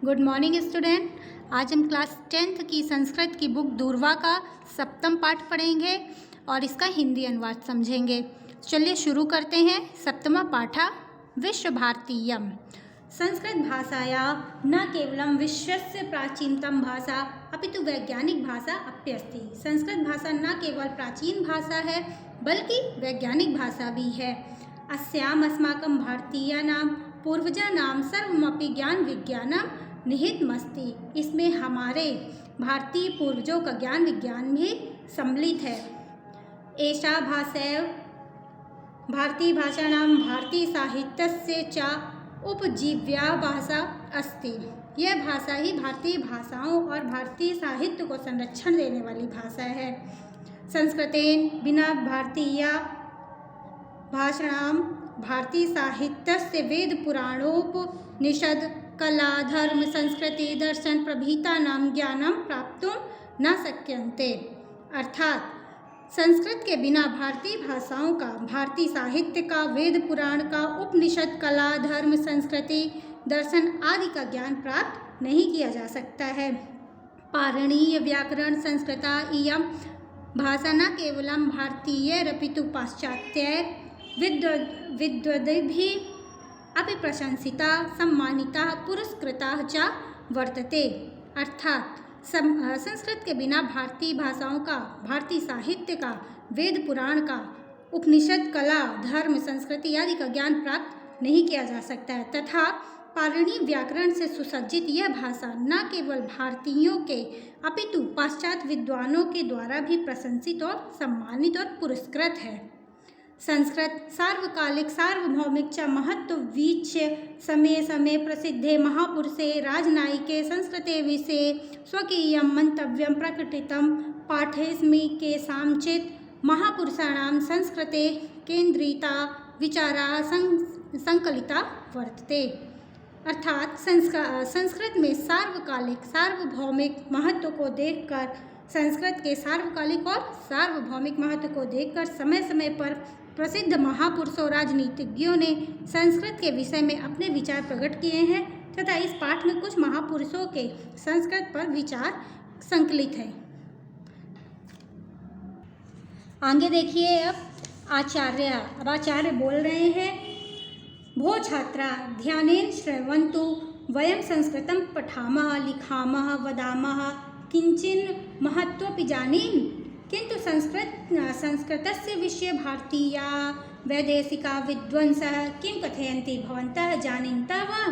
Good morning student. आज हम class 10th की संस्कृत की बुक दूर्वा का 7वां पाठ पढ़ेंगे और इसका हिंदी अनुवाद समझेंगे। चलिए शुरू करते हैं। 7वां पाठ विश्व भारतीयम। संस्कृत भाषाया न केवलं विश्वस्य प्राचीनतम भाषा अपितु वैज्ञानिक भाषा अपि अस्ति। संस्कृत भाषा न केवल प्राचीन भाषा है बल्कि वैज्ञानिक भाषा भी है। अस्याम् अस्माकं भारतीयानां पूर्वजानां सर्वमपि ज्ञान विज्ञानम निहितमस्ति। इसमें हमारे भारतीय पूर्वजों का ज्ञान विज्ञान भी सम्मिलित है। एषा भाषैव भारतीय भाषाणां भारतीय साहित्यस्य च उपजीव्या भाषा अस्ति। यह भाषा ही भारतीय भाषाओं और भारतीय साहित्य को संरक्षण देने वाली भाषा है। संस्कृतेन बिना भारतीय भाषाणां भारतीय साहित्यस्य वेद पुराणोपनिषद कला धर्म संस्कृति दर्शन प्रभृतानां ज्ञानं प्राप्तुं न शक्यन्ते। अर्थात संस्कृत के बिना भारतीय भाषाओं का, भारतीय साहित्य का, वेद पुराण का, उपनिषद कला धर्म संस्कृति दर्शन आदि का ज्ञान प्राप्त नहीं किया जा सकता है। पाणिनीय व्याकरण संस्कृता इयं भाषा न केवलं भारतीयैरपितु पाश्चात्य विद्वद्भिः अपि प्रशंसिता सम्मानिता पुरस्कृता च वर्तते। अर्थात संस्कृत के बिना भारतीय भाषाओं का, भारतीय साहित्य का, वेद पुराण का, उपनिषद कला धर्म संस्कृति आदि का ज्ञान प्राप्त नहीं किया जा सकता है तथा पाणिनीय व्याकरण से सुसज्जित यह भाषा न केवल भारतीयों के अपितु पाश्चात्य विद्वानों के द्वारा भी प्रशंसित और सम्मानित और पुरस्कृत है। संस्कृत सार्वकालिक सार्वभौमिक च महत्व वीक्ष्य समय समय प्रसिद्धे महापुरुषे राजनायिके संस्कृते विषये स्वकीयं मंतव्यं प्रकटितं पाठयेऽस्मि केषांचित् महापुरुषाणां संस्कृते केन्द्रिता विचाराः संकलिता वर्तते। अर्थात संस्कृत में सार्वकालिक सार्वभौमिक महत्व को देखकर, संस्कृत के सार्वकालिक और सार्वभौमिक महत्व को देखकर समय समय पर प्रसिद्ध महापुरुषों राजनीतिज्ञों ने संस्कृत के विषय में अपने विचार प्रकट किए हैं तथा इस पाठ में कुछ महापुरुषों के संस्कृत पर विचार संकलित हैं। आगे देखिए अब आचार्य बोल रहे हैं। भो छात्रा ध्यानेन श्रवन्तु वयं संस्कृतं पठामः लिखामः वदामः किंचिन महत्वपि जानीम किंतु संस्कृतस्य विषये भारतीया वैदेशिका विद्वांसः किं कथयन्ति भवन्तः जानीन्तः वा।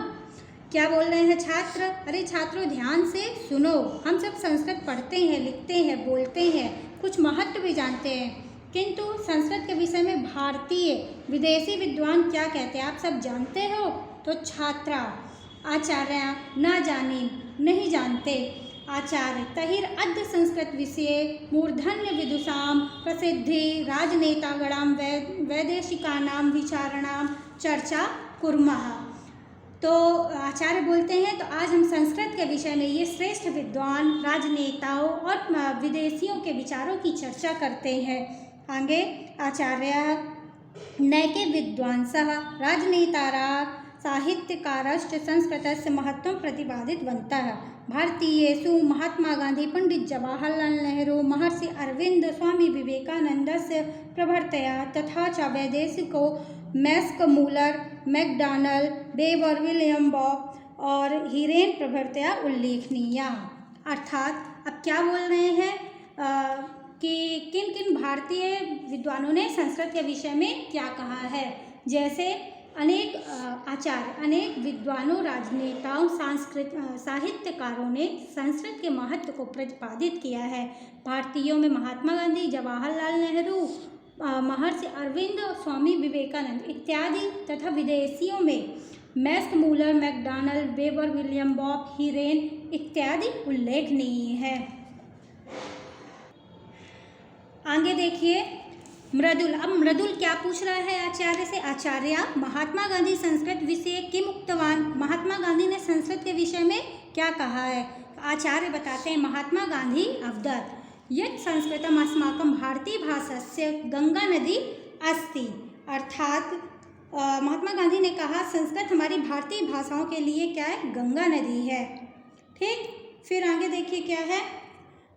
क्या बोल रहे हैं छात्र? अरे छात्रों ध्यान से सुनो। हम सब संस्कृत पढ़ते हैं, लिखते हैं, बोलते हैं, कुछ महत्व भी जानते हैं, किंतु संस्कृत के विषय में भारतीय विदेशी विद्वान क्या कहते हैं आप सब जानते हो? तो छात्रा आचार्य न जानी नहीं जानते। आचार्य तहिर अद्य संस्कृत विषये मूर्धन्य विदुषां प्रसिद्धि राजनेतागणां वैदेशिकानां विचारणां चर्चा कुर्मः। तो आचार्य बोलते हैं तो आज हम संस्कृत के विषय में ये श्रेष्ठ विद्वान राजनेताओं और विदेशियों के विचारों की चर्चा करते हैं। आगे आचार्य नैके विद्वांसः राजनेतारा साहित्यकारश्च संस्कृतस्य महत्वं प्रतिपादितवन्तः। भारतीयेषु महात्मा गांधी पंडित जवाहरलाल नेहरू महर्षि अरविंद स्वामी विवेकानंदस्य प्रभृतया तथा च वैदेशिको Max Muller McDonald Weber William Bob और हीरेन प्रभृतया उल्लेखनीया। अर्थात अब क्या बोल रहे हैं कि किन किन भारतीय विद्वानों ने संस्कृत के विषय में क्या कहा है। जैसे अनेक आचार्य, अनेक विद्वानों, राजनेताओं, साहित्यकारों ने संस्कृत के महत्व को प्रतिपादित किया है। भारतीयों में महात्मा गांधी, जवाहरलाल नेहरू, महर्षि अरविंद, स्वामी विवेकानंद इत्यादि तथा विदेशियों में Max Muller McDonald Weber William Bopp हीरेन इत्यादि उल्लेखनीय है। आगे देखिए मृदुल। अब मृदुल क्या पूछ रहा है आचार्य से? आचार्य महात्मा गांधी संस्कृत विषय किम उक्तवान। महात्मा गांधी ने संस्कृत के विषय में क्या कहा है? आचार्य बताते हैं महात्मा गांधी अवदत् यत् संस्कृतम अस्माकं भारतीय भाषास्य गंगा नदी अस्ति। अर्थात महात्मा गांधी ने कहा संस्कृत हमारी भारतीय भाषाओं के लिए क्या है, गंगा नदी है। ठीक, फिर आगे देखिए क्या है,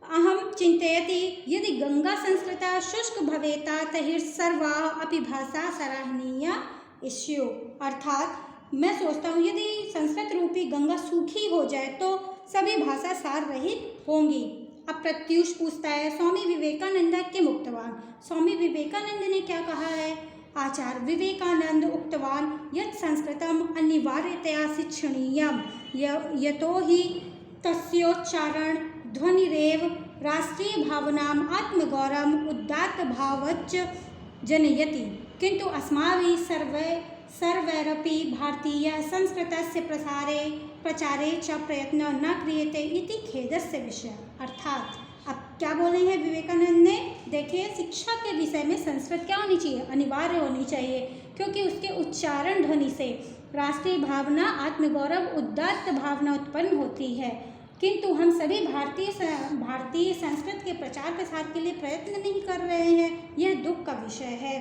अहम चिंतयति यदि गंगा संस्कृता शुष्क भवेता तर्हि सर्वा अपि भाषा सराहनीया इष्यु। अर्थात मैं सोचता हूँ यदि संस्कृत रूपी गंगा सूखी हो जाए तो सभी भाषा सार रहित होंगी। अब प्रत्युष पूछता है स्वामी विवेकानंद के मुक्तवान, स्वामी विवेकानंद ने क्या कहा है, आचार्य विवेकानंद उक्तवान यत् संस्कृतम अनिवार्यतया शिक्षणीयम यतो हि तस्योच्चारण ध्वनिरेव राष्ट्रीय भावनाम आत्मगौरव उदात्त भावच्च जनयति किंतु अस्माभिः सर्वैरपि भारतीय संस्कृतस्य प्रचारे च प्रयत्न न क्रियते इति खेदस्य विषय। अर्थात अब क्या बोले हैं विवेकानंद ने, देखिए शिक्षा के विषय में संस्कृत क्या होनी चाहिए, अनिवार्य होनी चाहिए, क्योंकि उसके उच्चारण ध्वनि से राष्ट्रीय भावना आत्मगौरव उदात्त भावना उत्पन्न होती है, किंतु हम सभी भारतीय संस्कृत के प्रचार प्रसार के लिए प्रयत्न नहीं कर रहे हैं, यह दुख का विषय है।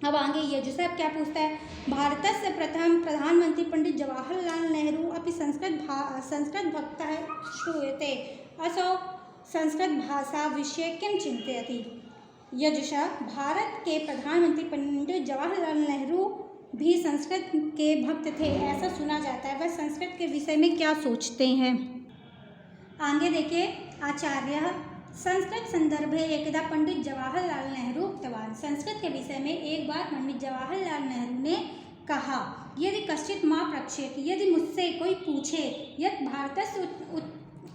अब आगे ये जो साहब क्या पूछता है, भारत से प्रथम प्रधानमंत्री पंडित जवाहरलाल नेहरू अपनी संस्कृत भक्तः श्रूयते असौ संस्कृत भाषा विषय किम चिंतयति। यजुषा भारत के प्रधानमंत्री पंडित जवाहरलाल नेहरू भी संस्कृत के भक्त थे, ऐसा सुना जाता है, वह संस्कृत के विषय में क्या सोचते हैं। आगे देखिए, आचार्य संस्कृत संदर्भे एकदा पंडित जवाहरलाल नेहरू उक्तवान, संस्कृत के विषय में एक बार पंडित जवाहरलाल नेहरू ने कहा, यदि कश्चित् मां पृच्छेत, यदि मुझसे कोई पूछे, यत् भारतस्य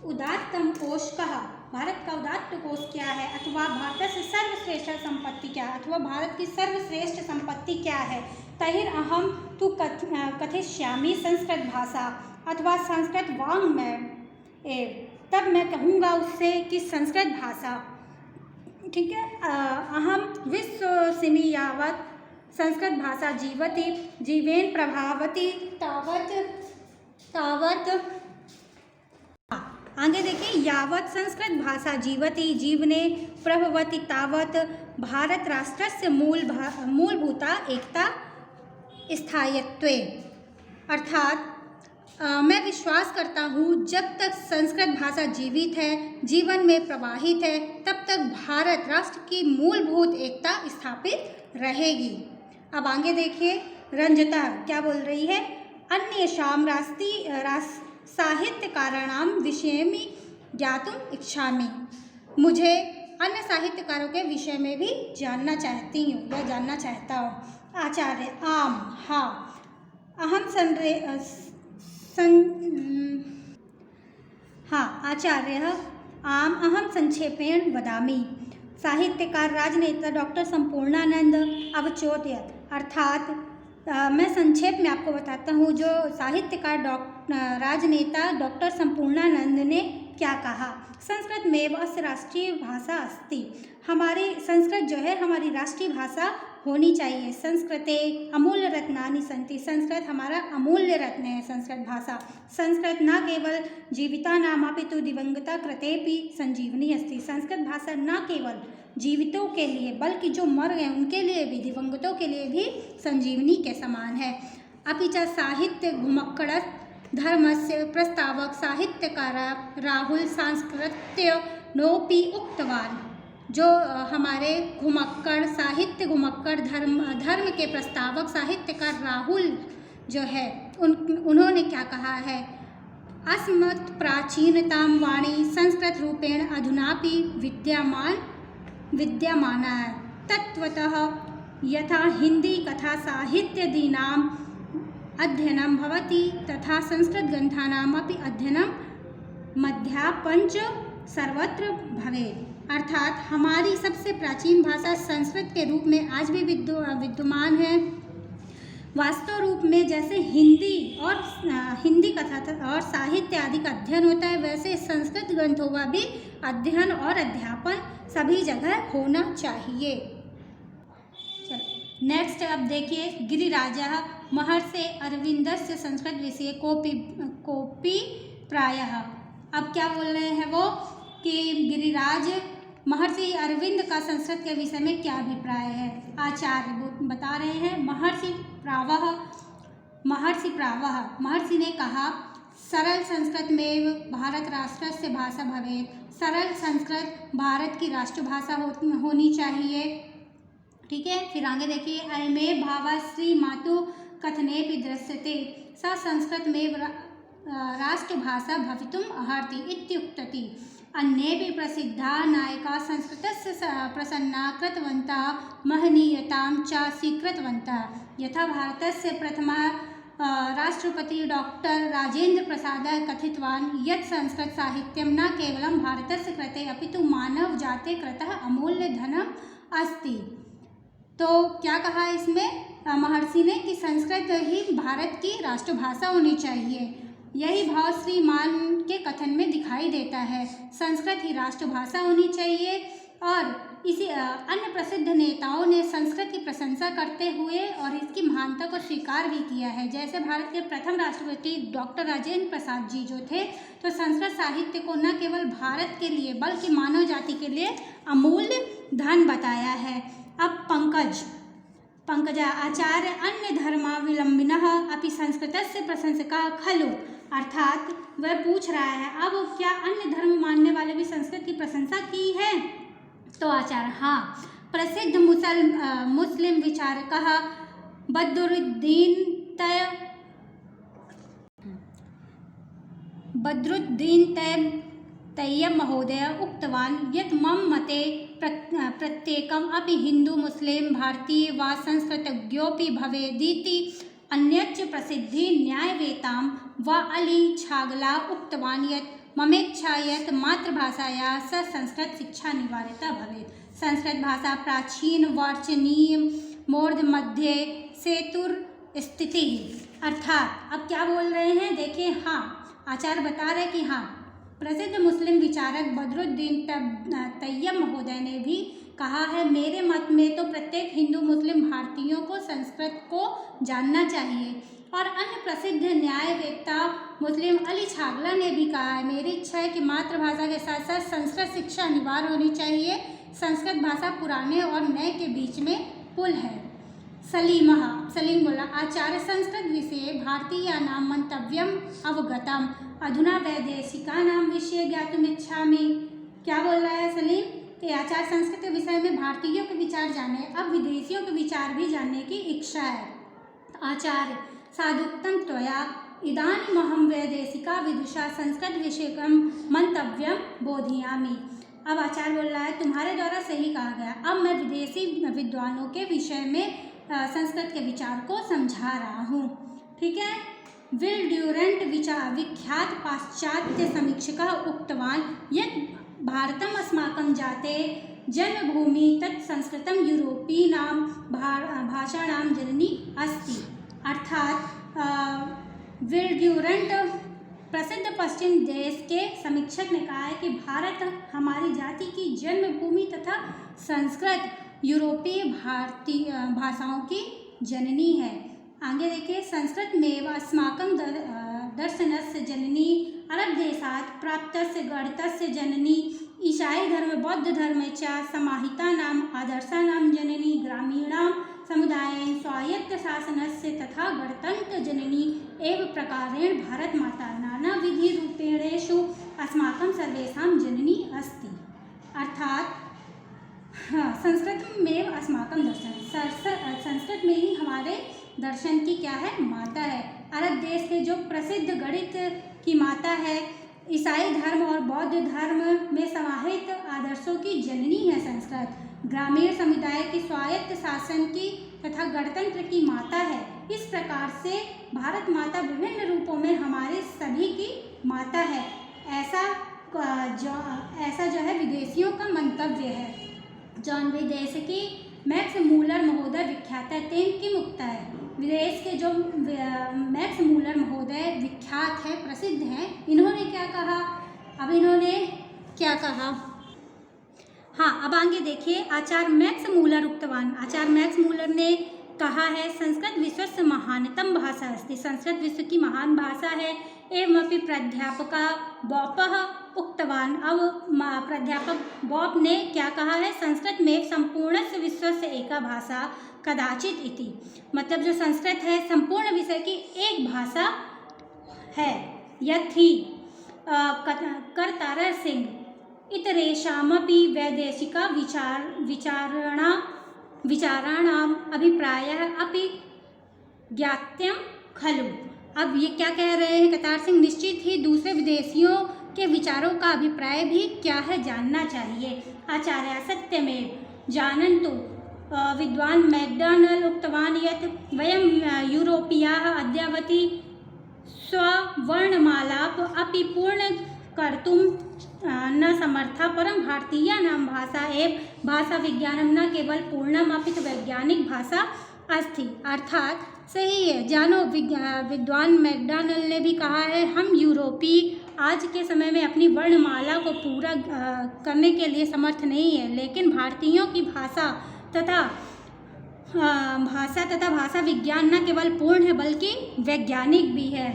उदात्तम कोश कहा, भारत का उदात्त कोश क्या है, अथवा भारत से सर्वश्रेष्ठ संपत्ति क्या है, अथवा भारत की सर्वश्रेष्ठ संपत्ति क्या है, तहिर अहम तु कथयिष्यामि संस्कृत भाषा अथवा संस्कृत वाङ्मय एव, तब मैं कहूँगा उससे कि संस्कृत भाषा, ठीक है, अहम विश्वसिमि यावत् संस्कृत भाषा जीवति जीवेन प्रभावती तावत आगे देखिए, यावत् संस्कृत भाषा जीवति जीवने प्रभवति तावत् भारत राष्ट्रस्य मूलभूता एकता स्थायित्वे। अर्थात मैं विश्वास करता हूँ जब तक संस्कृत भाषा जीवित है, जीवन में प्रवाहित है, तब तक भारत राष्ट्र की मूलभूत एकता स्थापित रहेगी। अब आगे देखिए, रंजता क्या बोल रही है, अन्येषां साहित्यकाराणां विषयमि ज्ञातुम् इच्छामि, मुझे अन्य साहित्यकारों के विषय में भी जानना चाहती हूँ या जानना चाहता हूँ। आचार्य आम हाँ आचार्य आम अहम संक्षेपेण वदामि, साहित्यकार राजनेता डॉक्टर संपूर्णानंद अवचोदयत। अर्थात मैं संक्षेप में आपको बताता हूँ, जो साहित्यकार राजनेता डॉक्टर संपूर्णानंद ने क्या कहा, संस्कृत में अस्य राष्ट्रीय भाषा अस्ति, हमारी संस्कृत जो है हमारी राष्ट्रीय भाषा होनी चाहिए। संस्कृते अमूल्य रत्नानि सन्ति, संस्कृत हमारा अमूल्य रत्न है संस्कृत भाषा। संस्कृत न केवल जीविता नामापितु दिवंगता कृतेपि संजीवनी अस्ति, संस्कृत भाषा न केवल जीवितों के लिए बल्कि जो मर गए उनके लिए भी, दिवंगतों के लिए भी संजीवनी के समान है। अपि च साहित्य घुमक्कड़ धर्मस्य प्रस्तावक साहित्यकार राहुल सांस्कृत्य नोपि उक्तवान, जो हमारे घुमक्कड़ साहित्य घुमक्कड़ धर्म के प्रस्तावक साहित्यकार राहुल जो है उन्होंने क्या कहा है, अस्मत् प्राचीनतां वाणी संस्कृत रूपेण अधुनापि विद्यमाना है, तत्वतः यथा हिंदी कथा साहित्यादीनाम् अध्ययनं भवति तथा संस्कृत ग्रंथानाम् अपि अध्ययनं मध्यापंच सर्वत्र भवेत्। अर्थात हमारी सबसे प्राचीन भाषा संस्कृत के रूप में आज भी विद्यमान है। वास्तव रूप में जैसे हिंदी कथा और साहित्य आदि का अध्ययन होता है, वैसे संस्कृत ग्रंथों का भी अध्ययन और अध्यापन सभी जगह होना चाहिए। चलो नेक्स्ट अब देखिए, गिरिराजः महर्षे अरविंदस्य संस्कृत विषये कोपि प्रायः। अब क्या बोल रहे हैं वो कि गिरिराज महर्षि अरविंद का संस्कृत के विषय में क्या अभिप्राय है। आचार्य बता रहे हैं महर्षि ने कहा सरल संस्कृत में भारत राष्ट्रस्य भाषा भवेत्, सरल संस्कृत भारत की राष्ट्रभाषा होनी चाहिए। ठीक है, फिर आगे देखिए, अयमे भावा श्री मातु कथनेपि दृश्यते सा संस्कृत में राष्ट्रभाषा भवितुम् अर्हति इत्युक्तति। अन्येपि प्रसिद्धा नायका संस्कृतस्य प्रसन्ना कृतवन्तः महनीयतां च स्वीकृतवन्तः। यथा भारतस्य प्रथमा राष्ट्रपति डॉक्टर राजेंद्र प्रसादः कथितवान् यत् संस्कृत साहित्यं न केवलं भारतस्य कृते अपितु मानव जाते कृतः अमूल्य धनम् अस्ति। तो क्या कहा इसमें महर्षि ने कि संस्कृत ही भारत की राष्ट्रभाषा होनी चाहिए। यही भाव श्री मान के कथन में दिखाई देता है। संस्कृत ही राष्ट्रभाषा होनी चाहिए। और इसी अन्य प्रसिद्ध नेताओं ने संस्कृत की प्रशंसा करते हुए और इसकी महानता को स्वीकार भी किया है। जैसे भारत के प्रथम राष्ट्रपति डॉक्टर राजेंद्र प्रसाद जी जो थे, तो संस्कृत साहित्य को न केवल भारत के लिए बल्कि मानव जाति के लिए अमूल्य धन बताया है। अब पंकजा आचार्य अन्य धर्मावलंबिनः अपि संस्कृतस्य प्रशंसकाः खलु, अर्थात वह पूछ रहा है अब क्या अन्य धर्म मानने वाले भी संस्कृत की प्रशंसा की है। तो आचार्य हाँ, प्रसिद्ध मुस्लिम विचारकः बद्रुद्दीन तैयब महोदय उक्तवान् यत् मम मते प्रत्येकम् अपि हिंदू मुस्लिम भारतीय वा संस्कृतज्ञोऽपि भवेदिति। अन्यच्च प्रसिद्धि न्यायवेतां वा अली छागला उक्तवान् यत् ममेच्छा यत् मातृभाषायाः स संस्कृत शिक्षा अनिवार्यता भवेत्। संस्कृत भाषा प्राचीन वार्चनीय मोर्ध मध्य सेतुर स्थिति। अर्थात अब क्या बोल रहे हैं, देखिए हाँ, आचार्य बता रहे कि हाँ, प्रसिद्ध मुस्लिम विचारक बद्रुद्दीन तैयब महोदय ने भी कहा है मेरे मत में तो प्रत्येक हिंदू मुस्लिम भारतीयों को संस्कृत को जानना चाहिए। और अन्य प्रसिद्ध न्यायवेत्ता मुस्लिम अली छागला ने भी कहा है मेरी इच्छा है कि मातृभाषा के साथ साथ संस्कृत शिक्षा अनिवार्य होनी चाहिए। संस्कृत भाषा पुराने और नए के बीच में पुल है। सलीम बोला आचार्य संस्कृत विषये भारतीयानां मंतव्यम अवगतम अधुना वैदेशिकानां विषये ज्ञातुमिच्छामि। क्या बोल रहा है सलीम कि आचार्य संस्कृत के विषय में भारतीयों के विचार जाने, अब विदेशियों के विचार भी जानने की इच्छा है। आचार्य साधुक्तं त्वया इदानीमहं वैदेशिका विदुषा संस्कृत विषयकं मंतव्यम बोधयामि। अब आचार्य बोल रहा है तुम्हारे द्वारा सही कहा गया, अब मैं विदेशी विद्वानों के विषय में संस्कृत के विचार को समझा रहा हूँ। ठीक है, विल ड्यूरेंट विख्यात पाश्चात्य समीक्षकः उक्तवान् यत् भारतम् अस्माकं जाते जन्मभूमि तत् संस्कृतं यूरोपीनां भाषाणां जननी अस्ति। अर्थात विल ड्यूरेंट प्रसिद्ध पश्चिम देश के समीक्षक ने कहा है कि भारत हमारी जाति की जन्मभूमि तथा संस्कृत यूरोपीय भारतीय भाषाओं की जननी है। आगे देखिए, संस्कृत में अस्माकं दर्शनस्य जननी, अरब देशात् प्राप्तस्य गणितस्य जननी, ईसाई धर्म बौद्ध धर्म च समाहितानाम् आदर्शानां जननी, ग्रामीणां समुदायेन स्वायत्त शासनस्य तथा गणतंत्र जननी एव प्रकारेण भारत माता नानाविधि रूपेणेषु अस्माकं सर्वेषां जननी अस्ति। अर्थात हाँ, संस्कृत में अस्माकं दर्शन, संस्कृत में ही हमारे दर्शन की क्या है, माता है। अरब देश के जो प्रसिद्ध गणित की माता है, ईसाई धर्म और बौद्ध धर्म में समाहित आदर्शों की जननी है संस्कृत। ग्रामीण समुदाय की स्वायत्त शासन की तथा गणतंत्र की माता है। इस प्रकार से भारत माता विभिन्न रूपों में हमारे सभी की माता है। ऐसा जो है विदेशियों का मंतव्य है। जौन विदेश की मैक्स मूलर महोदय विख्यात है, तेन की मुक्ता है। विदेश के जो मैक्स मूलर महोदय विख्यात है, प्रसिद्ध हैं, इन्होंने क्या कहा, अब इन्होंने क्या कहा, हाँ अब आगे देखिए, आचार्य मैक्स मूलर उक्तवान, आचार्य मैक्स मूलर ने कहा है संस्कृत विश्वस्य महानतम भाषा अस्ति, संस्कृत विश्व की महान भाषा है। एवमपि प्राध्यापकः बॉपः उक्तवान्। अब प्राध्यापक बॉप ने क्या कहा है, संस्कृत में संपूर्णस्य विश्वस्य एका भाषा कदाचित इति, मतलब जो संस्कृत है संपूर्ण विषय की एक भाषा है। यथि कर्तारः सिंह इतरेषामपि वैदेशिका विचाराणाम अभिप्रायः अपि ज्ञात्यं खलु। अब ये क्या कह रहे हैं करतार सिंह, निश्चित ही दूसरे विदेशियों के विचारों का अभिप्राय भी क्या है जानना चाहिए। आचार्य सत्यमेव जानन्तु विद्वान् मैकडॉनल्ड उक्तवान् यत् वयं यूरोपीयाः अद्यावधि स्ववर्णमालाम् अपि पूर्णकर्तुं न समर्था, परं भारतीयानां भाषा एव भाषा विज्ञानं न केवल पूर्णम अपितु वैज्ञानिक भाषा अस्ति। अर्थात सही है, जानो विद्वान मैकडॉनल्ड ने भी कहा है, हम यूरोपी आज के समय में अपनी वर्णमाला को पूरा करने के लिए समर्थ नहीं है, लेकिन भारतीयों की भाषा तथा भाषा विज्ञान न केवल पूर्ण है बल्कि वैज्ञानिक भी है।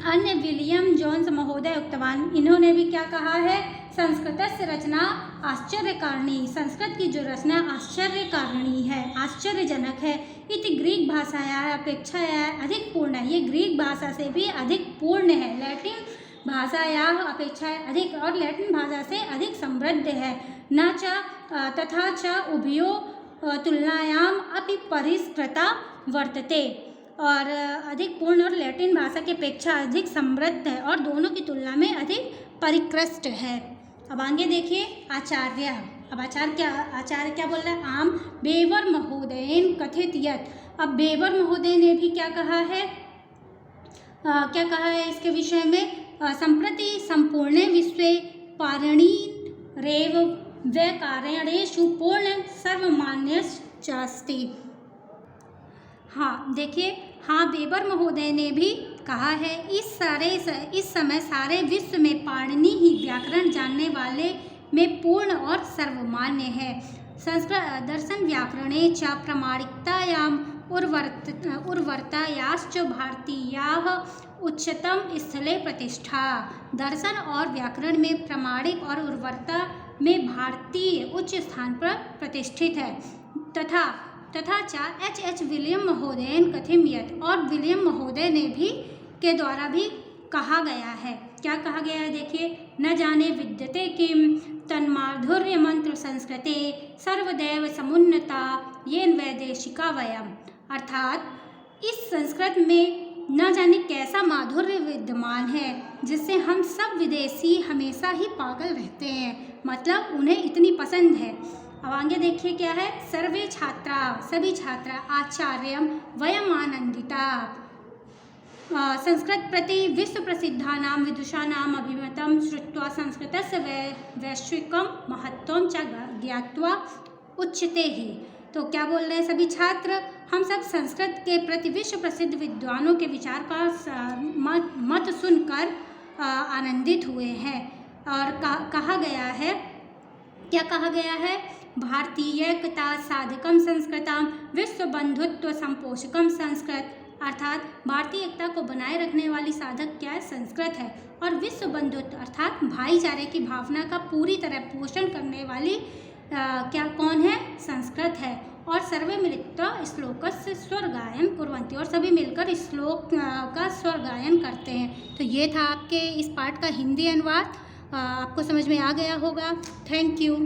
अन्य विलियम जोन्स महोदय उक्तवान, इन्होंने भी क्या कहा है, संस्कृतस्य रचना आश्चर्यकारिणी, संस्कृत की जो रचना आश्चर्यकारिणी है, आश्चर्यजनक है। इति ग्रीक भाषायाः अपेक्षया अधिक पूर्ण है, ये ग्रीक भाषा से भी अधिक पूर्ण है, लैटिन भाषायाः अपेक्षा अधिक, और लैटिन भाषा से अधिक समृद्ध है। न च तथा च उभयो तुलनायाम अपि परिष्कृता वर्तते, और अधिक पूर्ण और लैटिन भाषा की अपेक्षा अधिक समृद्ध है और दोनों की तुलना में अधिक परिष्कृत है। अब आगे देखिए आचार्य, अब आचार्य क्या बोल रहा है, आम बेवर महोदयेन कथित यत्, अब बेवर महोदय ने भी क्या कहा है, क्या कहा है इसके विषय में, संप्रति संपूर्णे विश्वे पाणिनिरेव व्याकरणेषु पूर्ण सर्वमान्यश्चास्ति। हाँ देखिए, हाँ बेबर महोदय ने भी कहा है, इस समय सारे विश्व में पाणिनि ही व्याकरण जानने वाले में पूर्ण और सर्वमान्य है। संस्कृत दर्शन व्याकरणे च प्रामाणिकतायाम उर्वरतायाश्च भारतीयाः उच्चतम स्थले प्रतिष्ठा। दर्शन और व्याकरण में प्रामाणिक और उर्वरता में भारतीय उच्च स्थान पर प्रतिष्ठित है। तथा च एच विलियम महोदयन कथिम यत्, और विलियम महोदय ने भी के द्वारा भी कहा गया है, क्या कहा गया है देखिए, न जाने विद्यते किम तन्माधुर्य मंत्र संस्कृते सर्वदैव समुन्नता येन वैदेशिका वयम, अर्थात इस संस्कृत में न जाने कैसा माधुर्य विद्यमान है जिससे हम सब विदेशी हमेशा ही पागल रहते हैं, मतलब उन्हें इतनी पसंद है। अब आगे देखिए क्या है, सर्वे छात्रा, सभी छात्रा आचार्यम वयम आनंदिता संस्कृत प्रति विश्व प्रसिद्धानां विदुषाणाम् अभिमतं श्रुत्वा संस्कृतस्य वैश्विकं महत्त्वं च ज्ञात्वा उच्यते ही। तो क्या बोल रहे हैं सभी छात्र, हम सब संस्कृत के प्रति विश्व प्रसिद्ध विद्वानों के विचार का मत सुनकर आनंदित हुए हैं। और कहा गया है, क्या कहा गया है, भारतीयकता साधकम संस्कृतम विश्व बंधुत्व संपोषकम संस्कृत, अर्थात भारतीय एकता को बनाए रखने वाली साधक क्या है, संस्कृत है, और विश्व बंधुत्व अर्थात भाईचारे की भावना का पूरी तरह पोषण करने वाली क्या कौन है, संस्कृत है। और सर्वे मिलित्वा श्लोकस्य स्वर गायन कुर्वन्ति, और सभी मिलकर इस श्लोक का स्वर गायन करते हैं। तो ये था आपके इस पाठ का हिंदी अनुवाद, आपको समझ में आ गया होगा। Thank you.